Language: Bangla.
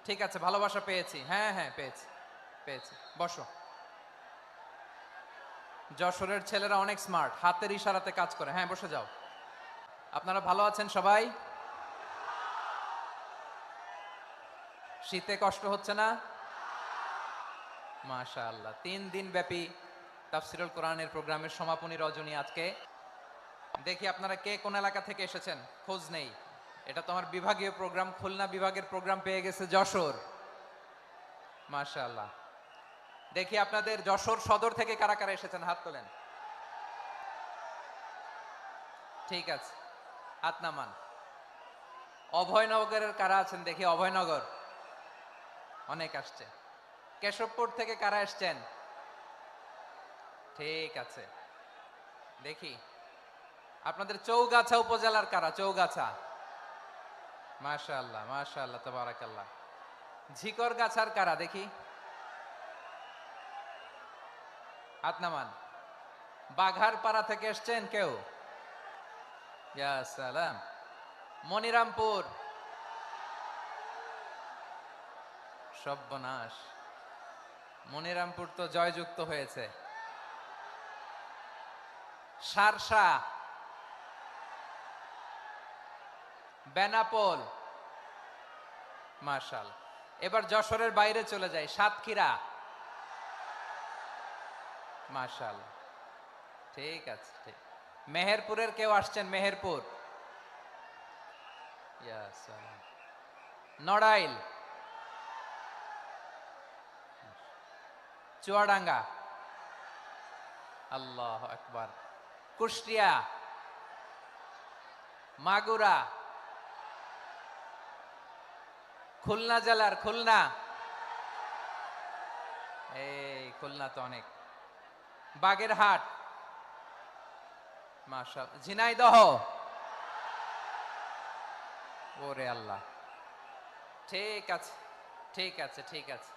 ঠিক আছে, ভালোবাসা পেয়েছি। হ্যাঁ হ্যাঁ, পেয়েছি পেয়েছি। বসো। যশোরের ছেলেরা অনেক স্মার্ট, হাতের ইশারাতে কাজ করে। হ্যাঁ, বসে যাও। আপনারা ভালো আছেন সবাই? শীতে কষ্ট হচ্ছে না? মাশাআল্লাহ। 3 দিন ব্যাপী তাফসিরুল কোরআনের প্রোগ্রামের সমাপনী রজনী আজকে। দেখি আপনারা কে কোন এলাকা থেকে এসেছেন, খোঁজ নেই। এটা তো আমার বিভাগীয় প্রোগ্রাম, খুলনা বিভাগের প্রোগ্রাম পেয়ে গেছে যশোর। মাশাআল্লাহ। দেখি আপনাদের যশোর সদর থেকে কারা কারা এসেছেন, হাত তোলেন। ঠিক আছে, হাত নামান। অভয়নগরের কারা আছেন দেখি, অভয়নগর অনেক আসছে। কেশবপুর থেকে কারা আসছেন? ঠিক আছে, দেখি আপনাদের চৌগাছা উপজেলার কারা, চৌগাছা। মাশাআল্লাহ মাশাআল্লাহ, তাবারাকাল্লাহ। ঝিকরগাছার কারা দেখি, হাত নামান। বাঘারপাড়া থেকে এসছেন কেউ? ইয়া সালাম। মনিরামপুর। সর্বনাশ, মনিরামপুর তো জয়যুক্ত হয়েছে। সারসা, বেনাপোল। মাশাল। এবার যশোরের বাইরে চলে যাই, সাতক্ষীরা। মাশাল, ঠিক আছে, ঠিক। মেহেরপুরের কেউ আসছেন? মেহেরপুর। ইয়া সালাম। নড়াইল, চুয়াডাঙ্গা। আল্লাহ আকবার। কুষ্টিয়া, মাগুরা। খুলনা জেলার খুলনা। এই খুলনা তো অনেক। বাগেরহাট। মাশাআল্লাহ। ঝিনাইদহ। ওরে আল্লাহ। ঠিক আছে ঠিক আছে ঠিক আছে।